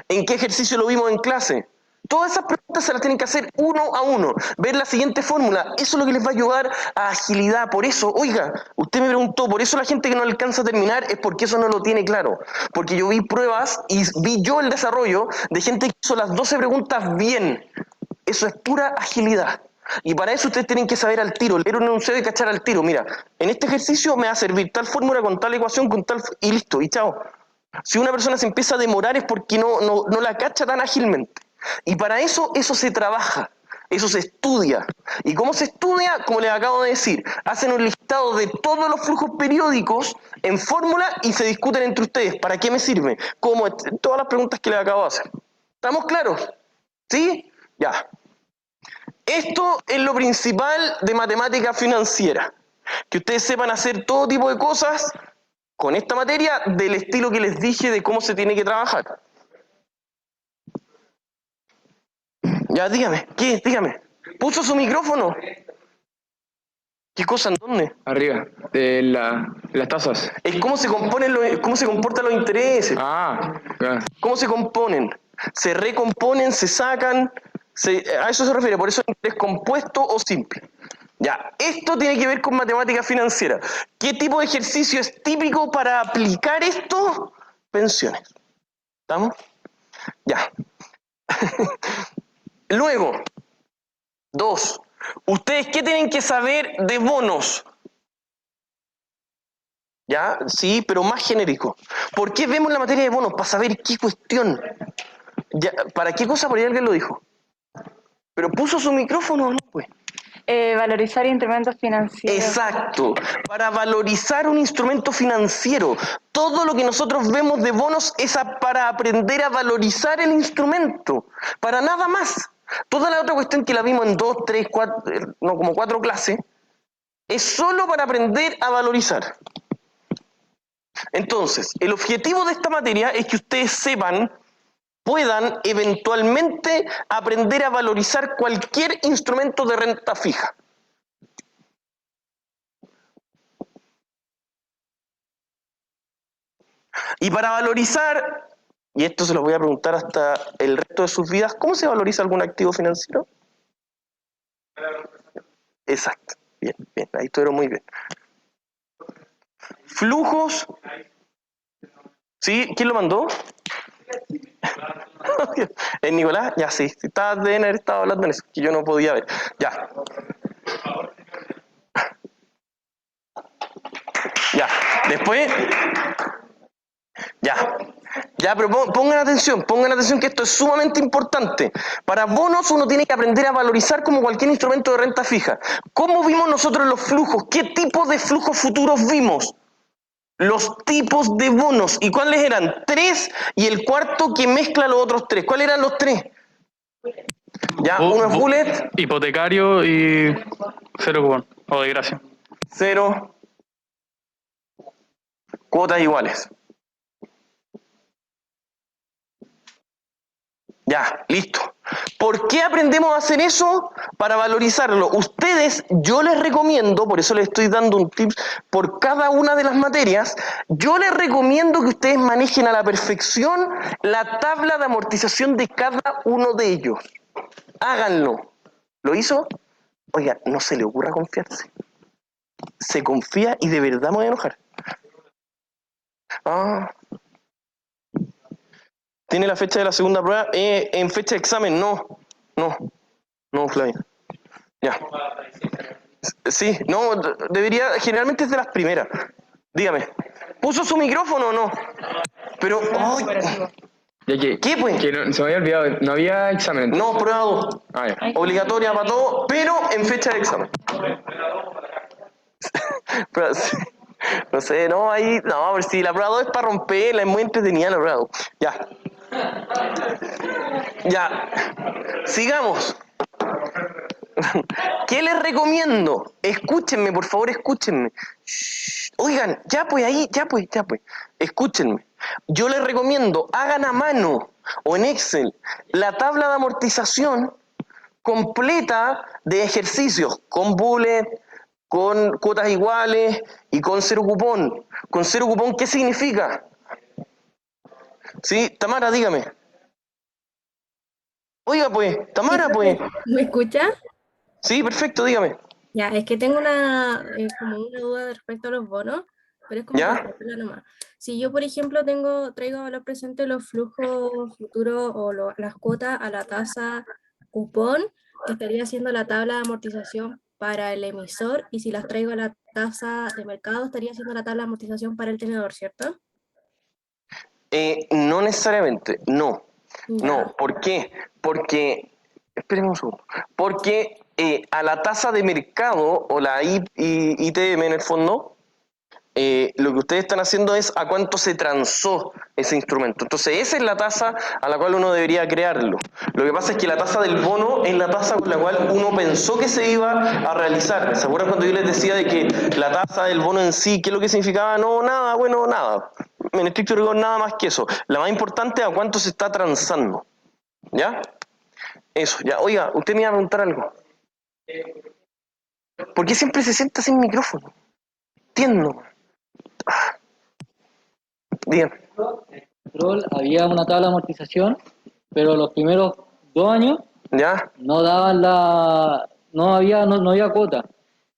S1: ¿En qué ejercicio lo vimos en clase? Todas esas preguntas se las tienen que hacer uno a uno. Ver la siguiente fórmula. Eso es lo que les va a ayudar a agilidad. Por eso, oiga, usted me preguntó, por eso la gente que no alcanza a terminar es porque eso no lo tiene claro. Porque yo vi pruebas y vi yo el desarrollo de gente que hizo las 12 preguntas bien. Eso es pura agilidad. Y para eso ustedes tienen que saber al tiro, leer un enunciado y cachar al tiro. Mira, en este ejercicio me va a servir tal fórmula con tal ecuación, con tal... y listo, y chao. Si una persona se empieza a demorar es porque no la cacha tan ágilmente. Y para eso se trabaja, eso se estudia. ¿Y cómo se estudia? Como les acabo de decir, hacen un listado de todos los flujos periódicos en fórmula y se discuten entre ustedes. ¿Para qué me sirve? ¿Cómo? Todas las preguntas que les acabo de hacer. ¿Estamos claros? ¿Sí? Ya. Esto es lo principal de matemática financiera. Que ustedes sepan hacer todo tipo de cosas con esta materia del estilo que les dije de cómo se tiene que trabajar. Ya, dígame, ¿qué? Dígame. ¿Puso su micrófono? ¿Qué cosa? ¿En dónde?
S3: Arriba, de las tasas.
S1: Es cómo se comportan los intereses.
S3: Claro.
S1: ¿Cómo se componen? Se recomponen, se sacan, a eso se refiere, por eso es interés compuesto o simple. Ya, esto tiene que ver con matemática financiera. ¿Qué tipo de ejercicio es típico para aplicar esto? Pensiones. ¿Estamos? Ya. Luego, 2. ¿Ustedes qué tienen que saber de bonos? ¿Ya? Sí, pero más genérico. ¿Por qué vemos la materia de bonos? Para saber qué cuestión. Ya, ¿para qué cosa? Por ahí alguien lo dijo. ¿Pero puso su micrófono o no? Pues.
S10: Valorizar instrumentos financieros.
S1: Exacto, para valorizar un instrumento financiero. Todo lo que nosotros vemos de bonos es para aprender a valorizar el instrumento, para nada más. Toda la otra cuestión que la vimos en 2, 3, 4, no, como 4 clases, es solo para aprender a valorizar. Entonces, el objetivo de esta materia es que ustedes puedan eventualmente aprender a valorizar cualquier instrumento de renta fija. Y para valorizar, y esto se los voy a preguntar hasta el resto de sus vidas, ¿cómo se valoriza algún activo financiero? Exacto, bien, ahí estuvieron muy bien. Flujos, ¿sí? ¿Quién lo mandó? ¿Es Nicolás? Ya, sí, deben haber estado hablando en eso, que yo no podía ver. Ya. Ya, después, ya. Ya, pero pongan atención que esto es sumamente importante. Para bonos uno tiene que aprender a valorizar como cualquier instrumento de renta fija. ¿Cómo vimos nosotros los flujos? ¿Qué tipo de flujos futuros vimos? Los tipos de bonos. ¿Y cuáles eran? 3 y el cuarto que mezcla los otros 3. ¿Cuáles eran los 3? Ya, uno es bullet.
S5: Hipotecario y cero cupón. O de gracia.
S1: 0. Cuotas iguales. Ya, listo. ¿Por qué aprendemos a hacer eso? Para valorizarlo. Ustedes, yo les recomiendo, por eso les estoy dando un tip por cada una de las materias, yo les recomiendo que ustedes manejen a la perfección la tabla de amortización de cada uno de ellos. Háganlo. ¿Lo hizo? Oiga, no se le ocurra confiarse. Se confía y de verdad me voy a enojar. ¿Tiene la fecha de la segunda prueba? En fecha de examen, no, Flavia. Ya. Sí, no, debería, generalmente es de las primeras. Dígame, ¿puso su micrófono o no? Pero, ¡ay!
S3: Ya que,
S1: ¿Qué, pues?
S3: Que no, se me había olvidado, no había examen.
S1: No, prueba 2.
S3: Ah, ya.
S1: Obligatoria para todo, pero en fecha de examen. Pero, sí, no sé, no, ahí, no, pero si la prueba 2 es para romperla, es muy entretenida la prueba 2. Ya. Ya. Sigamos. ¿Qué les recomiendo? Escúchenme, por favor, escúchenme. Shh. Oigan, ya pues. Escúchenme. Yo les recomiendo, hagan a mano o en Excel la tabla de amortización completa de ejercicios con bullet, con cuotas iguales y con cero cupón. Con cero cupón, ¿qué significa? Sí, Tamara, dígame. Oiga, pues, Tamara, pues.
S11: ¿Me escucha?
S1: Sí, perfecto, dígame.
S11: Ya, es que tengo como una duda respecto a los bonos, pero es como
S1: ¿Ya?
S11: por ejemplo nomás. Si yo, por ejemplo, traigo a valor presente los flujos futuros o las cuotas a la tasa cupón, que estaría haciendo la tabla de amortización para el emisor, y si las traigo a la tasa de mercado, estaría haciendo la tabla de amortización para el tenedor, ¿cierto?
S1: No necesariamente, no.
S11: Ya.
S1: No, ¿por qué? Porque, espérenme un segundo, porque a la tasa de mercado o la ITM en el fondo, lo que ustedes están haciendo es a cuánto se transó ese instrumento. Entonces esa es la tasa a la cual uno debería crearlo. Lo que pasa es que la tasa del bono es la tasa con la cual uno pensó que se iba a realizar. ¿Se acuerdan cuando yo les decía de que la tasa del bono en sí, qué es lo que significaba? No, nada, bueno, nada. En estricto rigor nada más que eso. La más importante es a cuánto se está transando. ¿Ya? Eso, ya. Oiga, usted me iba a preguntar algo. ¿Por qué siempre se sienta sin micrófono? Entiendo. Dígame.
S12: Había una tabla de amortización, pero los primeros 2 años
S1: ¿Ya?
S12: no daban no había cuota.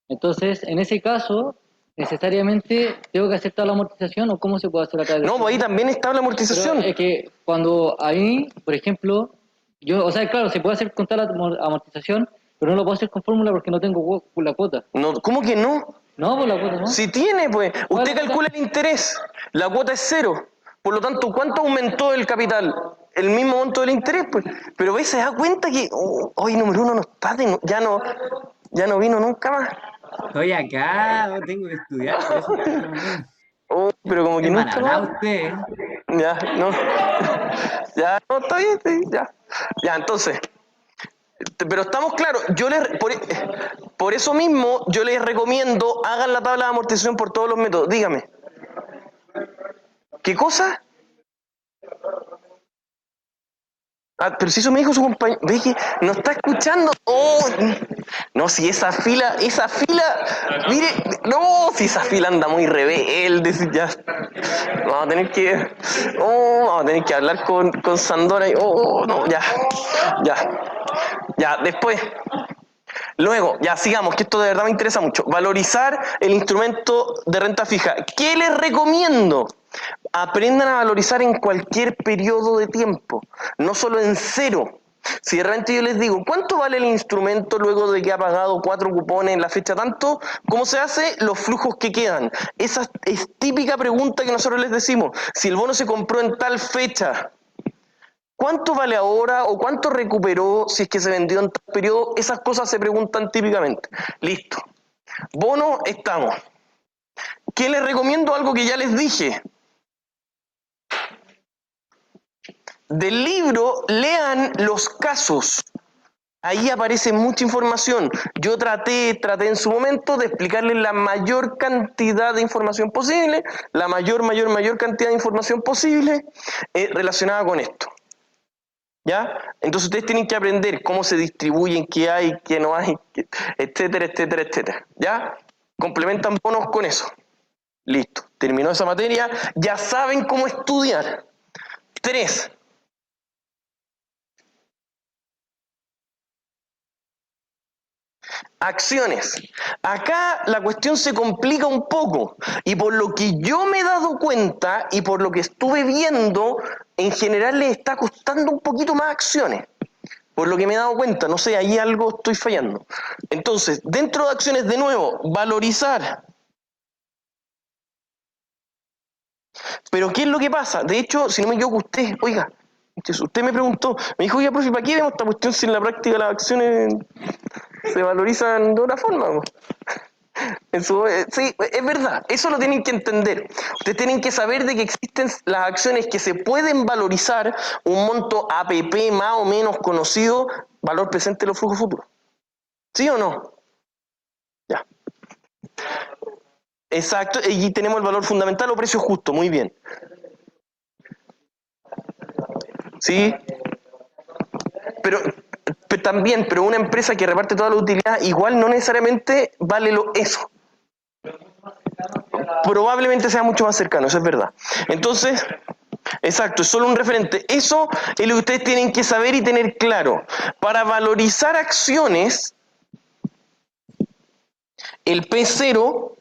S12: Entonces, en ese caso, necesariamente tengo que aceptar la amortización, o cómo se puede hacer acá.
S1: No, pues ahí también está la amortización.
S12: Pero es que cuando ahí, por ejemplo, claro, se puede hacer con tal amortización, pero no lo puedo hacer con fórmula porque no tengo la cuota.
S1: No, ¿cómo que no?
S12: No, pues la cuota no.
S1: Si tiene, pues. Usted calcula el interés. La cuota es 0. Por lo tanto, ¿cuánto aumentó el capital? El mismo monto del interés, pues. Pero ve, se da cuenta que hoy número 1 no está, ya no vino nunca más.
S13: Estoy acá, tengo que estudiar.
S1: Pero como que nunca más.
S13: Usted.
S1: Ya, no. Ya, no, está bien, sí, ya. Ya, entonces. Pero estamos claros, por eso mismo yo les recomiendo hagan la tabla de amortización por todos los métodos. Dígame. ¿Qué cosa? Pero si eso me dijo su compañero. Ve que no está escuchando. Oh, no, si esa fila, mire, no, si esa fila anda muy rebelde, ya. Vamos a tener que hablar con Sandora y no, ya, después. Luego, ya sigamos, que esto de verdad me interesa mucho. Valorizar el instrumento de renta fija. ¿Qué les recomiendo? Aprendan a valorizar en cualquier periodo de tiempo, no solo en 0. Si de repente yo les digo, ¿cuánto vale el instrumento luego de que ha pagado 4 cupones en la fecha tanto? ¿Cómo se hace? Los flujos que quedan. Esa es típica pregunta que nosotros les decimos. Si el bono se compró en tal fecha, ¿cuánto vale ahora o cuánto recuperó si es que se vendió en tal periodo? Esas cosas se preguntan típicamente. Listo. Bono, estamos. ¿Qué les recomiendo? Algo que ya les dije. Del libro, lean los casos. Ahí aparece mucha información. Yo traté en su momento de explicarles la mayor cantidad de información posible, la mayor cantidad de información posible relacionada con esto. ¿Ya? Entonces ustedes tienen que aprender cómo se distribuyen, qué hay, qué no hay, etcétera, etcétera, etcétera. ¿Ya? Complementan bonos con eso. Listo. Terminó esa materia. Ya saben cómo estudiar. 3. Acciones. Acá la cuestión se complica un poco y por lo que yo me he dado cuenta y por lo que estuve viendo, en general les está costando un poquito más acciones. Por lo que me he dado cuenta, no sé, ahí algo estoy fallando. Entonces, dentro de acciones, de nuevo, valorizar. Pero ¿qué es lo que pasa? De hecho, si no me equivoco, usted me preguntó, me dijo, oye, profe, ¿para qué vemos esta cuestión si en la práctica las acciones se valorizan de otra forma? Eso, sí, es verdad, eso lo tienen que entender. Ustedes tienen que saber de que existen las acciones que se pueden valorizar, un monto APP más o menos conocido, valor presente de los flujos futuros. ¿Sí o no? Ya. Exacto, y tenemos el valor fundamental o precio justo, muy bien. ¿Sí? Pero una empresa que reparte toda la utilidad igual no necesariamente vale eso. Probablemente sea mucho más cercano, eso es verdad. Entonces, exacto, es solo un referente. Eso es lo que ustedes tienen que saber y tener claro. Para valorizar acciones, el P0,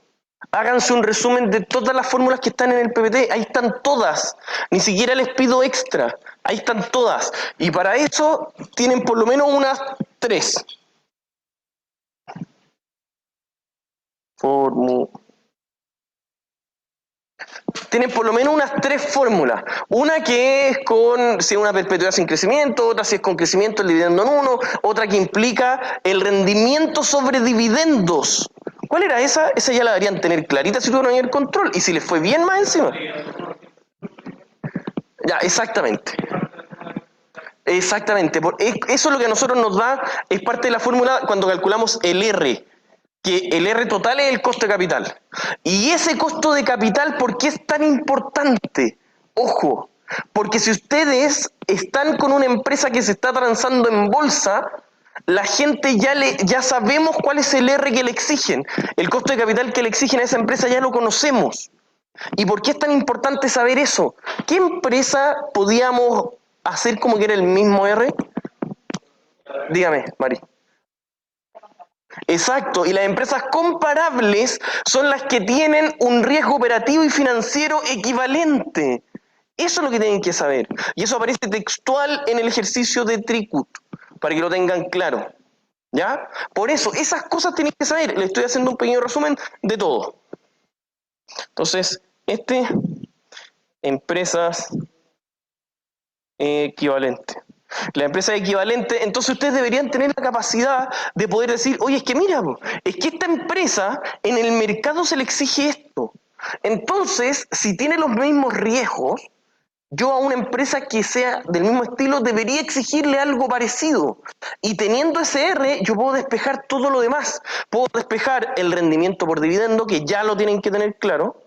S1: háganse un resumen de todas las fórmulas que están en el PPT. Ahí están todas. Ni siquiera les pido extra. Ahí están todas. Y para eso tienen por lo menos unas 3. Tienen por lo menos unas 3 fórmulas. Una que es con si es una perpetuidad sin crecimiento, otra si es con crecimiento el dividendo en 1, otra que implica el rendimiento sobre dividendos. ¿Cuál era esa? Esa ya la deberían tener clarita si tuvieron el control. Y si les fue bien más encima. Ya, exactamente. Exactamente. Eso es lo que a nosotros nos da, es parte de la fórmula cuando calculamos el R. Que el R total es el costo de capital. Y ese costo de capital, ¿por qué es tan importante? Ojo, porque si ustedes están con una empresa que se está transando en bolsa, la gente ya sabemos cuál es el R que le exigen. El costo de capital que le exigen a esa empresa ya lo conocemos. ¿Y por qué es tan importante saber eso? ¿Qué empresa podíamos hacer como que era el mismo R? Dígame, Mari. Exacto, y las empresas comparables son las que tienen un riesgo operativo y financiero equivalente. Eso es lo que tienen que saber. Y eso aparece textual en el ejercicio de Tricut, para que lo tengan claro. ¿Ya? Por eso, esas cosas tienen que saber. Les estoy haciendo un pequeño resumen de todo. Entonces, empresas equivalentes. La empresa equivalente, entonces ustedes deberían tener la capacidad de poder decir, oye, es que mira, es que esta empresa en el mercado se le exige esto. Entonces, si tiene los mismos riesgos, yo a una empresa que sea del mismo estilo debería exigirle algo parecido. Y teniendo ese R, yo puedo despejar todo lo demás. Puedo despejar el rendimiento por dividendo, que ya lo tienen que tener claro.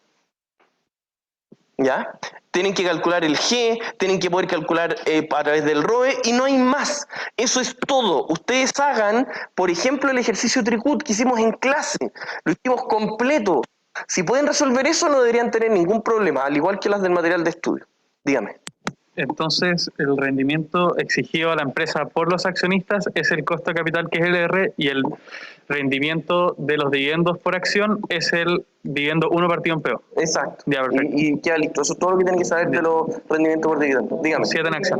S1: ¿Ya? Tienen que calcular el G, tienen que poder calcular a través del ROE y no hay más. Eso es todo. Ustedes hagan, por ejemplo, el ejercicio Tricut que hicimos en clase. Lo hicimos completo. Si pueden resolver eso, no deberían tener ningún problema, al igual que las del material de estudio. Dígame.
S5: Entonces, el rendimiento exigido a la empresa por los accionistas es el costo de capital, que es el R, y el rendimiento de los dividendos por acción es el dividendo 1 partido en PO.
S1: Exacto.
S5: Ya, perfecto.
S1: Y queda listo. Eso es todo lo que tienen que saber de los rendimientos por dividendos. Dígame.
S5: 7 en acción.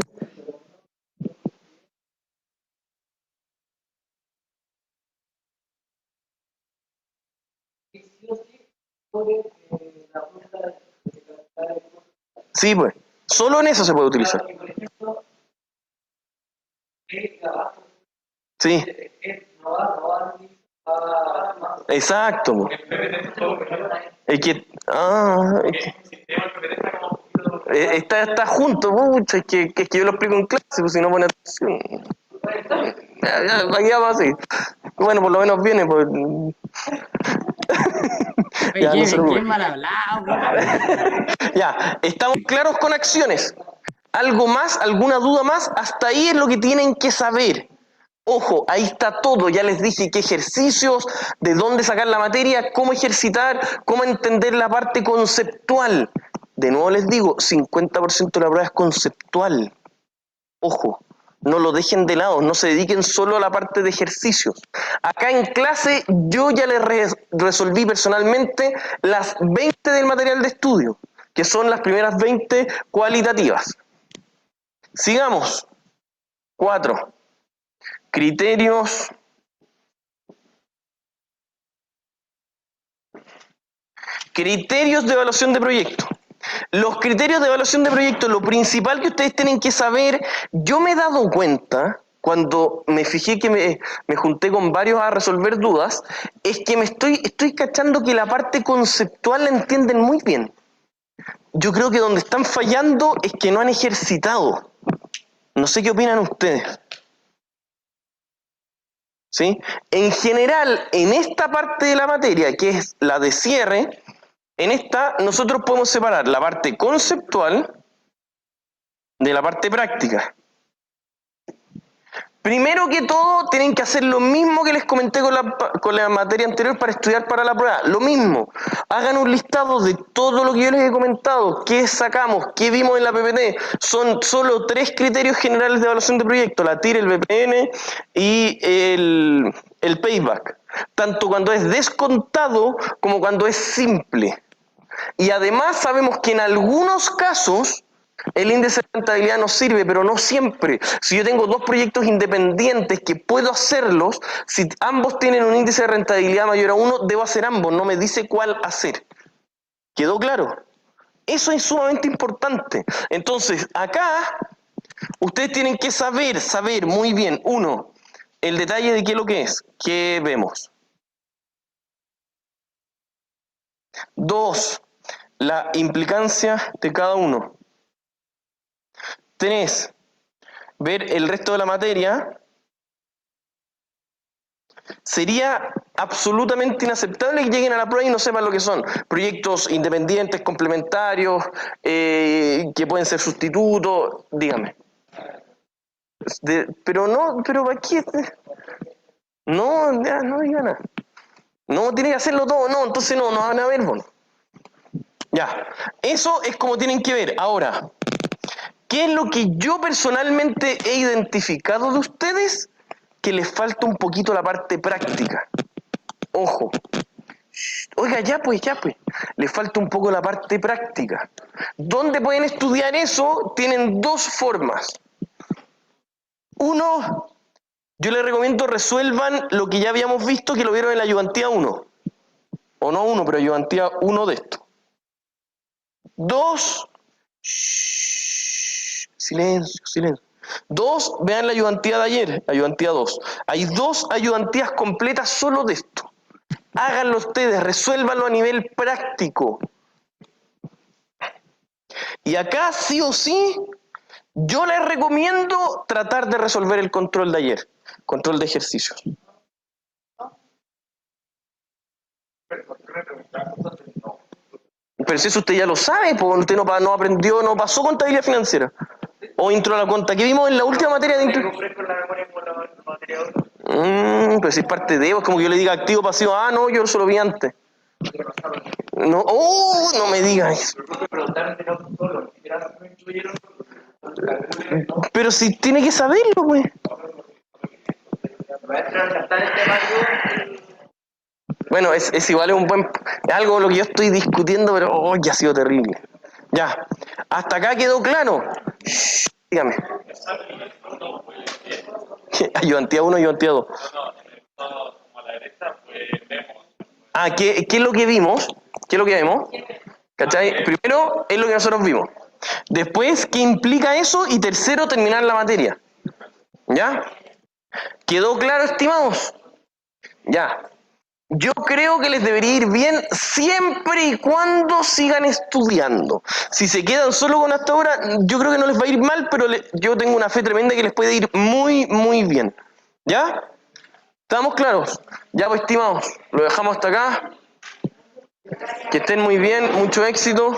S1: Sí, pues. Solo en eso se puede utilizar. Sí. Exacto. Po. Es que... está junto, pucha, es que yo lo explico en clase, pues si no pone atención. Ya va así. Bueno, por lo menos viene, pues... Ya, no se lo
S13: Qué mal hablado.
S1: Ya, estamos claros con acciones. ¿Algo más? ¿Alguna duda más? Hasta ahí es lo que tienen que saber. Ojo, ahí está todo. Ya les dije qué ejercicios, de dónde sacar la materia, cómo ejercitar, cómo entender la parte conceptual. De nuevo les digo, 50% de la prueba es conceptual. Ojo, no lo dejen de lado, no se dediquen solo a la parte de ejercicios. Acá en clase yo ya les resolví personalmente las 20 del material de estudio, que son las primeras 20 cualitativas. Sigamos. 4. Criterios. Criterios de evaluación de proyecto. Los criterios de evaluación de proyecto, lo principal que ustedes tienen que saber, yo me he dado cuenta, cuando me fijé que me junté con varios a resolver dudas, es que estoy cachando que la parte conceptual la entienden muy bien. Yo creo que donde están fallando es que no han ejercitado. No sé qué opinan ustedes. ¿Sí? En general, en esta parte de la materia, que es la de cierre, en esta nosotros podemos separar la parte conceptual de la parte práctica. Primero que todo, tienen que hacer lo mismo que les comenté con la materia anterior para estudiar para la prueba. Lo mismo. Hagan un listado de todo lo que yo les he comentado. ¿Qué sacamos? ¿Qué vimos en la PPT? Son solo 3 criterios generales de evaluación de proyecto. La TIR, el VPN y el payback. Tanto cuando es descontado como cuando es simple. Y además sabemos que en algunos casos el índice de rentabilidad nos sirve, pero no siempre. Si yo tengo 2 proyectos independientes que puedo hacerlos, si ambos tienen un índice de rentabilidad mayor a 1, debo hacer ambos, no me dice cuál hacer. ¿Quedó claro? Eso es sumamente importante. Entonces, acá, ustedes tienen que saber muy bien, 1, el detalle de qué es lo que es, qué vemos. 2, la implicancia de cada uno. 3, ver el resto de la materia. Sería absolutamente inaceptable que lleguen a la prueba y no sepan lo que son. Proyectos independientes, complementarios, que pueden ser sustitutos, dígame. Pero aquí... No, ya, no digan nada. No, tiene que hacerlo todo, no, entonces no van a ver, bueno. Ya, eso es como tienen que ver. Ahora, ¿qué es lo que yo personalmente he identificado de ustedes? Que les falta un poquito la parte práctica. Ojo. Oiga, ya pues. Les falta un poco la parte práctica. ¿Dónde pueden estudiar eso? Tienen 2 formas. 1, yo les recomiendo resuelvan lo que ya habíamos visto, que lo vieron en la ayudantía 1. O no 1, pero ayudantía 1 de esto. 2, silencio. 2, vean la ayudantía de ayer, ayudantía 2. Hay 2 ayudantías completas solo de esto. Háganlo ustedes, resuélvanlo a nivel práctico. Y acá sí o sí, yo les recomiendo tratar de resolver el control de ayer, control de ejercicios. Pero si eso usted ya lo sabe, pues usted no aprendió, no pasó contabilidad financiera. O intro a la cuenta, que vimos en la última materia de intro. Pero si es parte de, es como que yo le diga activo, pasivo. Ah, no, yo eso lo vi antes. No, no me digas. Pero si tiene que saberlo, pues. Bueno, es igual, es un buen... Es algo lo que yo estoy discutiendo, pero ya ha sido terrible. Ya, hasta acá quedó claro. Dígame. Ayudantía 1, ayudantía 2. ¿Qué es lo que vimos? ¿Qué es lo que vemos? ¿Cachai? Primero es lo que nosotros vimos. Después, ¿qué implica eso? Y tercero, terminar la materia. ¿Ya? ¿Quedó claro, estimados? Ya. Yo creo que les debería ir bien siempre y cuando sigan estudiando. Si se quedan solo con hasta ahora, yo creo que no les va a ir mal, pero yo tengo una fe tremenda que les puede ir muy, muy bien. ¿Ya? ¿Estamos claros? Ya, pues, estimados, lo dejamos hasta acá. Que estén muy bien, mucho éxito.